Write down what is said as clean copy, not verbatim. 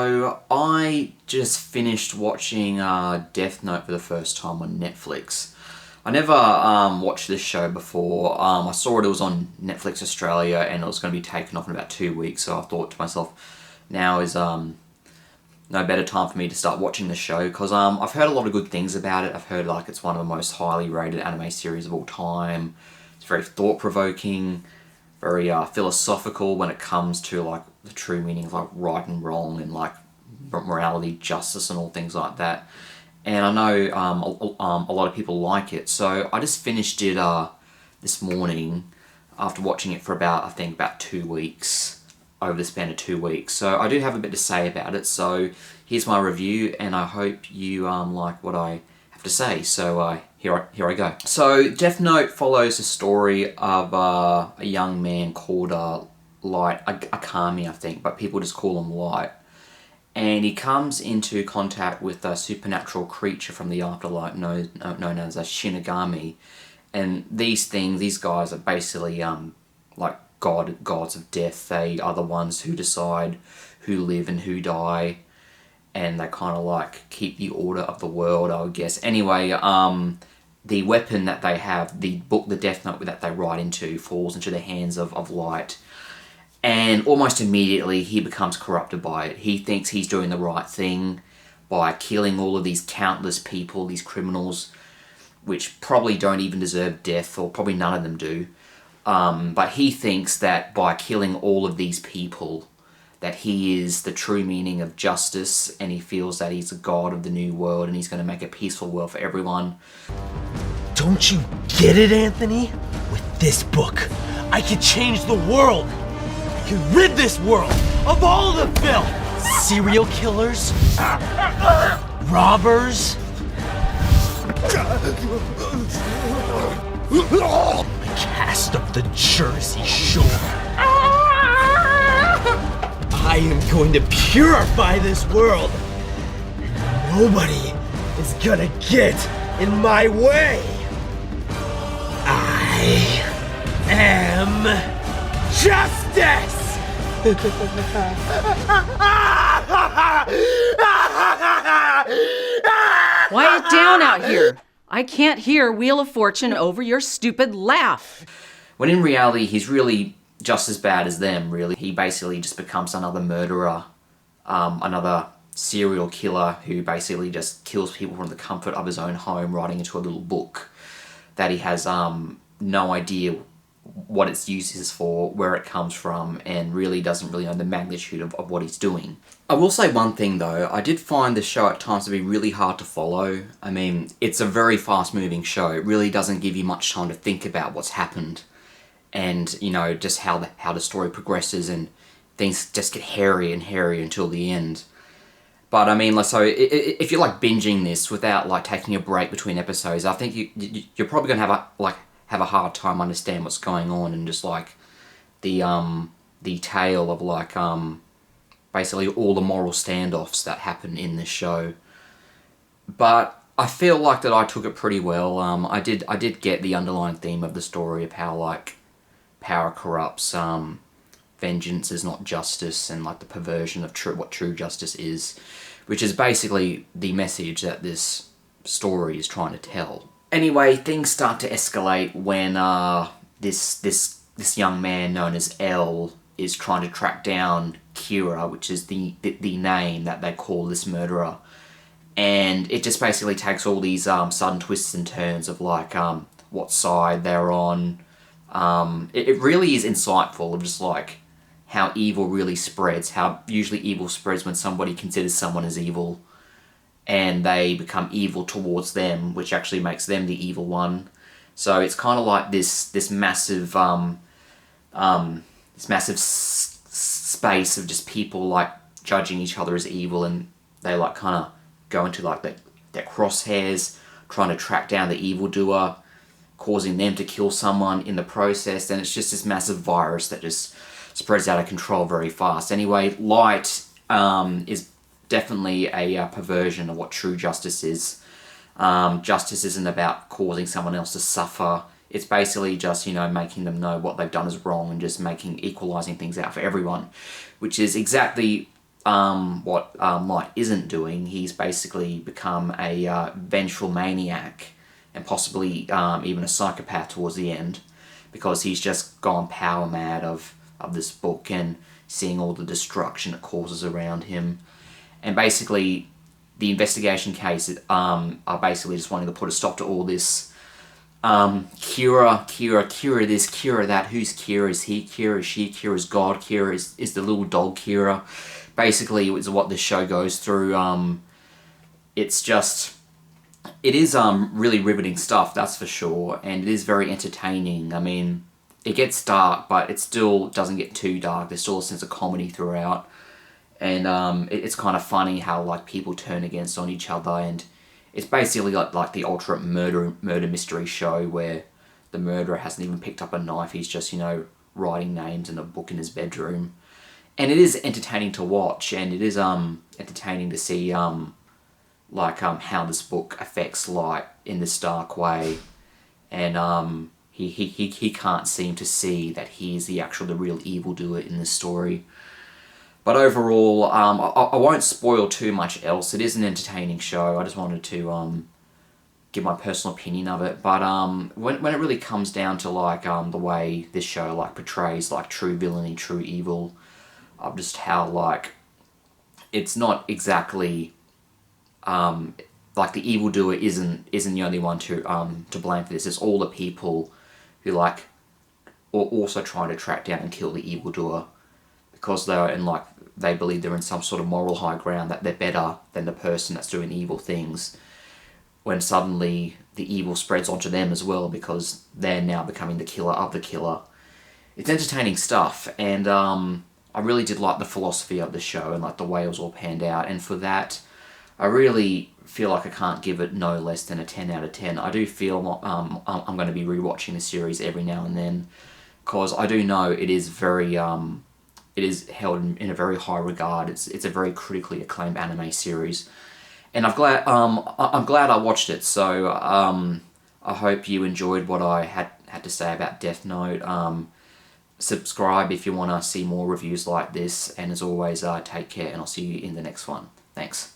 So I just finished watching Death Note for the first time on Netflix. I never watched this show before. I saw it was on Netflix Australia and it was going to be taken off in about 2 weeks, so I thought to myself, now is no better time for me to start watching the show, because I've heard a lot of good things about it. I've heard like it's one of the most highly rated anime series of all time. It's very thought-provoking, very philosophical when it comes to like the true meaning of like right and wrong and like morality, justice and all things like that. And I know a lot of people like it, so I just finished it this morning after watching it for about 2 weeks, over the span of 2 weeks. So I do have a bit to say about it, so here's my review, and I hope you like what I have to say. So here I go. So Death Note follows the story of a young man called Light, Akami I think, but people just call him Light. And he comes into contact with a supernatural creature from the afterlife known as a Shinigami. And these guys are basically like gods of death. They are the ones who decide who live and who die. And they kind of like keep the order of the world, I would guess. Anyway, the weapon that they have, the Death Note that they write into, falls into the hands of Light. And almost immediately he becomes corrupted by it. He thinks he's doing the right thing by killing all of these countless people, these criminals, which probably don't even deserve death, or probably none of them do. But he thinks that by killing all of these people, that he is the true meaning of justice, and he feels that he's the god of the new world and he's going to make a peaceful world for everyone. Don't you get it, Anthony? With this book, I could change the world. I could rid this world of all the filth. Serial killers, robbers, the cast of the Jersey Shore. I am going to purify this world. Nobody is gonna get in my way. I am justice! Quiet down out here. I can't hear Wheel of Fortune over your stupid laugh. When in reality, he's really just as bad as them, really. He basically just becomes another murderer, another serial killer who basically just kills people from the comfort of his own home, writing into a little book that he has no idea what its use is for, where it comes from, and really doesn't really know the magnitude of what he's doing. I will say one thing though, I did find the show at times to be really hard to follow. I mean, it's a very fast-moving show. It really doesn't give you much time to think about what's happened, and you know, just how the story progresses, and things just get hairy and hairy until the end. But I mean, so if you're like binging this without like taking a break between episodes, I think you're probably gonna have a hard time understand what's going on, and just like the tale of like basically all the moral standoffs that happen in this show. But I feel like that I took it pretty well. I did get the underlying theme of the story of how like power corrupts, vengeance is not justice, and like the perversion of what true justice is, which is basically the message that this story is trying to tell. Anyway, things start to escalate when this young man known as L is trying to track down Kira, which is the name that they call this murderer. And it just basically takes all these sudden twists and turns of like what side they're on. It really is insightful of just like how evil really spreads, how usually evil spreads when somebody considers someone as evil, and they become evil towards them, which actually makes them the evil one. So it's kind of like this massive space of just people like judging each other as evil, and they like kind of go into like their crosshairs, trying to track down the evildoer, causing them to kill someone in the process. And it's just this massive virus that just spreads out of control very fast. Anyway, Light is definitely a perversion of what true justice is. Justice isn't about causing someone else to suffer. It's basically just, you know, making them know what they've done is wrong and just equalizing things out for everyone, which is exactly what Light isn't doing. He's basically become a vengeful maniac and possibly even a psychopath towards the end, because he's just gone power mad of this book and seeing all the destruction it causes around him. And basically, the investigation case are basically just wanting to put a stop to all this. Kira this, Kira that. Who's Kira? Is he Kira? Is she Kira? Is God Kira? Is the little dog Kira? Basically, is what this show goes through. It's just, it is really riveting stuff, that's for sure, and it is very entertaining. I mean, it gets dark, but it still doesn't get too dark. There's still a sense of comedy throughout, and it's kind of funny how like people turn against on each other, and it's basically like the ultimate murder mystery show where the murderer hasn't even picked up a knife. He's just, you know, writing names in a book in his bedroom. And it is entertaining to watch, and it is entertaining to see how this book affects Light in this dark way, and he can't seem to see that he is the real evildoer in this story. But overall, I won't spoil too much else. It is an entertaining show. I just wanted to give my personal opinion of it. But when it really comes down to like the way this show like portrays like true villainy, true evil, of just how like it's not exactly like the evildoer isn't the only one to blame for this. It's all the people who like are also trying to track down and kill the evildoer, because they believe they're in some sort of moral high ground, that they're better than the person that's doing evil things, when suddenly the evil spreads onto them as well, because they're now becoming the killer of the killer. It's entertaining stuff, and I really did like the philosophy of the show and like the way it was all panned out, and for that I really feel like I can't give it no less than a 10 out of 10. I do feel I'm going to be rewatching the series every now and then, because I do know it is very it is held in a very high regard. It's a very critically acclaimed anime series, and I'm glad I watched it. So I hope you enjoyed what I had to say about Death Note. Subscribe if you want to see more reviews like this, and as always, take care, and I'll see you in the next one. Thanks.